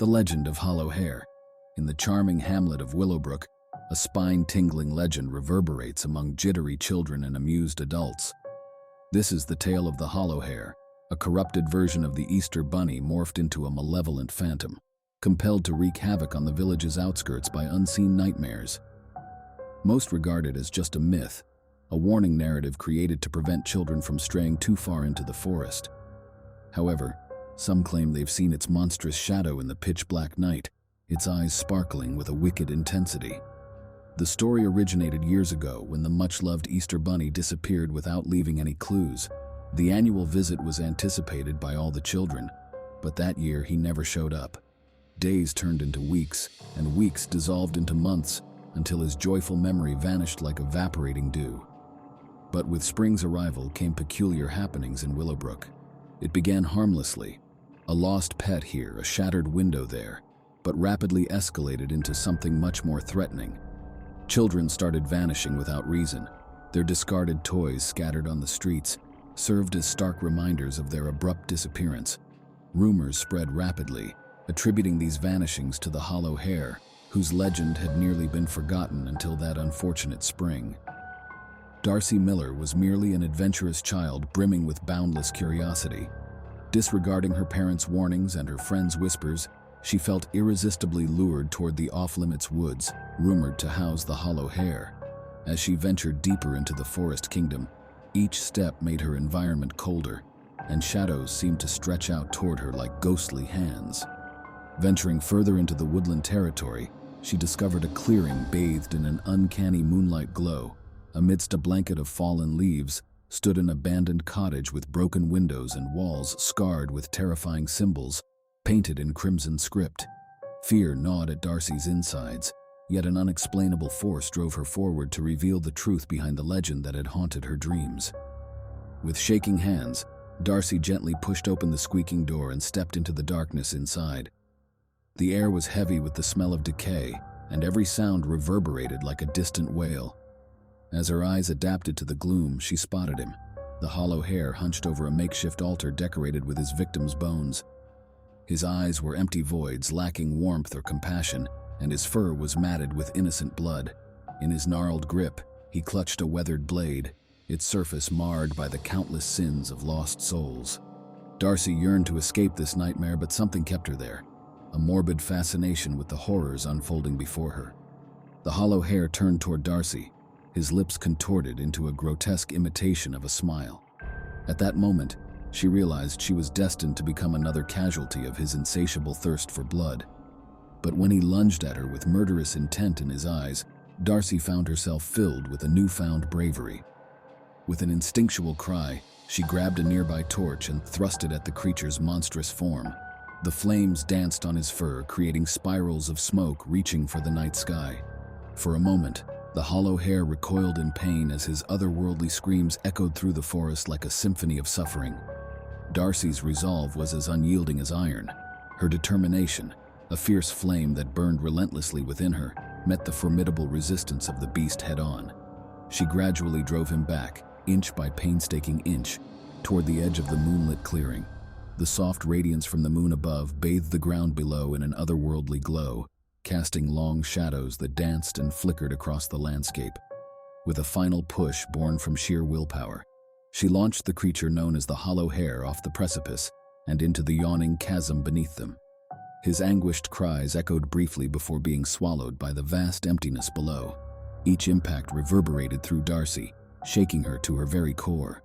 The legend of Hollow Hare. In the charming hamlet of Willowbrook, a spine-tingling legend reverberates among jittery children and amused adults. This is the tale of the Hollow Hare, a corrupted version of the Easter Bunny morphed into a malevolent phantom, compelled to wreak havoc on the village's outskirts by unseen nightmares. Most regard it as just a myth, a warning narrative created to prevent children from straying too far into the forest. However, some claim they've seen its monstrous shadow in the pitch-black night, its eyes sparkling with a wicked intensity. The story originated years ago when the much-loved Easter Bunny disappeared without leaving any clues. The annual visit was anticipated by all the children, but that year he never showed up. Days turned into weeks, and weeks dissolved into months, until his joyful memory vanished like evaporating dew. But with spring's arrival came peculiar happenings in Willowbrook. It began harmlessly. A lost pet here, a shattered window there, but rapidly escalated into something much more threatening. Children started vanishing without reason. Their discarded toys scattered on the streets served as stark reminders of their abrupt disappearance. Rumors spread rapidly, attributing these vanishings to the Hollow Hare, whose legend had nearly been forgotten until that unfortunate spring. Darcy Miller was merely an adventurous child brimming with boundless curiosity. Disregarding her parents' warnings and her friends' whispers, she felt irresistibly lured toward the off-limits woods, rumored to house the Hollow Hare. As she ventured deeper into the forest kingdom, each step made her environment colder, and shadows seemed to stretch out toward her like ghostly hands. Venturing further into the woodland territory, she discovered a clearing bathed in an uncanny moonlight glow. Amidst a blanket of fallen leaves stood an abandoned cottage with broken windows and walls scarred with terrifying symbols painted in crimson script. Fear gnawed at Darcy's insides, yet an unexplainable force drove her forward to reveal the truth behind the legend that had haunted her dreams. With shaking hands, Darcy gently pushed open the squeaking door and stepped into the darkness inside. The air was heavy with the smell of decay, and every sound reverberated like a distant wail. As her eyes adapted to the gloom, she spotted him, the Hollow Hare hunched over a makeshift altar decorated with his victim's bones. His eyes were empty voids, lacking warmth or compassion, and his fur was matted with innocent blood. In his gnarled grip, he clutched a weathered blade, its surface marred by the countless sins of lost souls. Darcy yearned to escape this nightmare, but something kept her there, a morbid fascination with the horrors unfolding before her. The Hollow Hare turned toward Darcy, his lips contorted into a grotesque imitation of a smile. At that moment, she realized she was destined to become another casualty of his insatiable thirst for blood. But when he lunged at her with murderous intent in his eyes, Darcy found herself filled with a newfound bravery. With an instinctual cry, she grabbed a nearby torch and thrust it at the creature's monstrous form. The flames danced on his fur, creating spirals of smoke reaching for the night sky. For a moment, the Hollow Hare recoiled in pain as his otherworldly screams echoed through the forest like a symphony of suffering. Darcy's resolve was as unyielding as iron. Her determination, a fierce flame that burned relentlessly within her, met the formidable resistance of the beast head-on. She gradually drove him back, inch by painstaking inch, toward the edge of the moonlit clearing. The soft radiance from the moon above bathed the ground below in an otherworldly glow, casting long shadows that danced and flickered across the landscape. With a final push born from sheer willpower, she launched the creature known as the Hollow Hare off the precipice and into the yawning chasm beneath them. His anguished cries echoed briefly before being swallowed by the vast emptiness below. Each impact reverberated through Darcy, shaking her to her very core.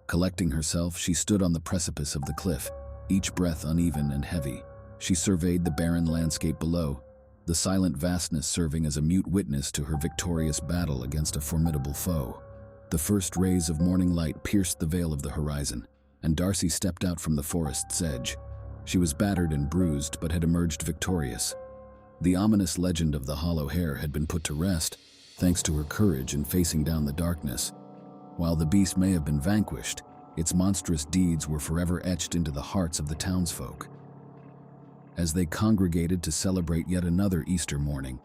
Collecting herself, she stood on the precipice of the cliff, each breath uneven and heavy. She surveyed the barren landscape below, the silent vastness serving as a mute witness to her victorious battle against a formidable foe. The first rays of morning light pierced the veil of the horizon, and Darcy stepped out from the forest's edge. She was battered and bruised, but had emerged victorious. The ominous legend of the Hollow Hare had been put to rest, thanks to her courage in facing down the darkness. While the beast may have been vanquished, its monstrous deeds were forever etched into the hearts of the townsfolk. As they congregated to celebrate yet another Easter morning,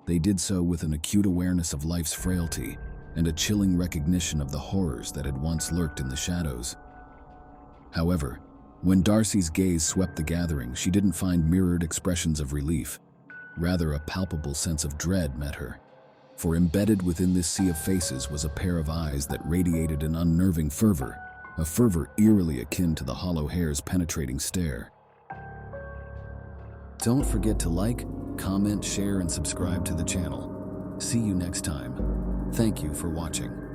they did so with an acute awareness of life's frailty and a chilling recognition of the horrors that had once lurked in the shadows. However, When Darcy's gaze swept the gathering, she didn't find mirrored expressions of relief. Rather, a palpable sense of dread met her. For embedded within this sea of faces was a pair of eyes that radiated an unnerving fervor, a fervor eerily akin to the hollow hare's penetrating stare. Don't forget to like, comment, share, and subscribe to the channel. See you next time. Thank you for watching.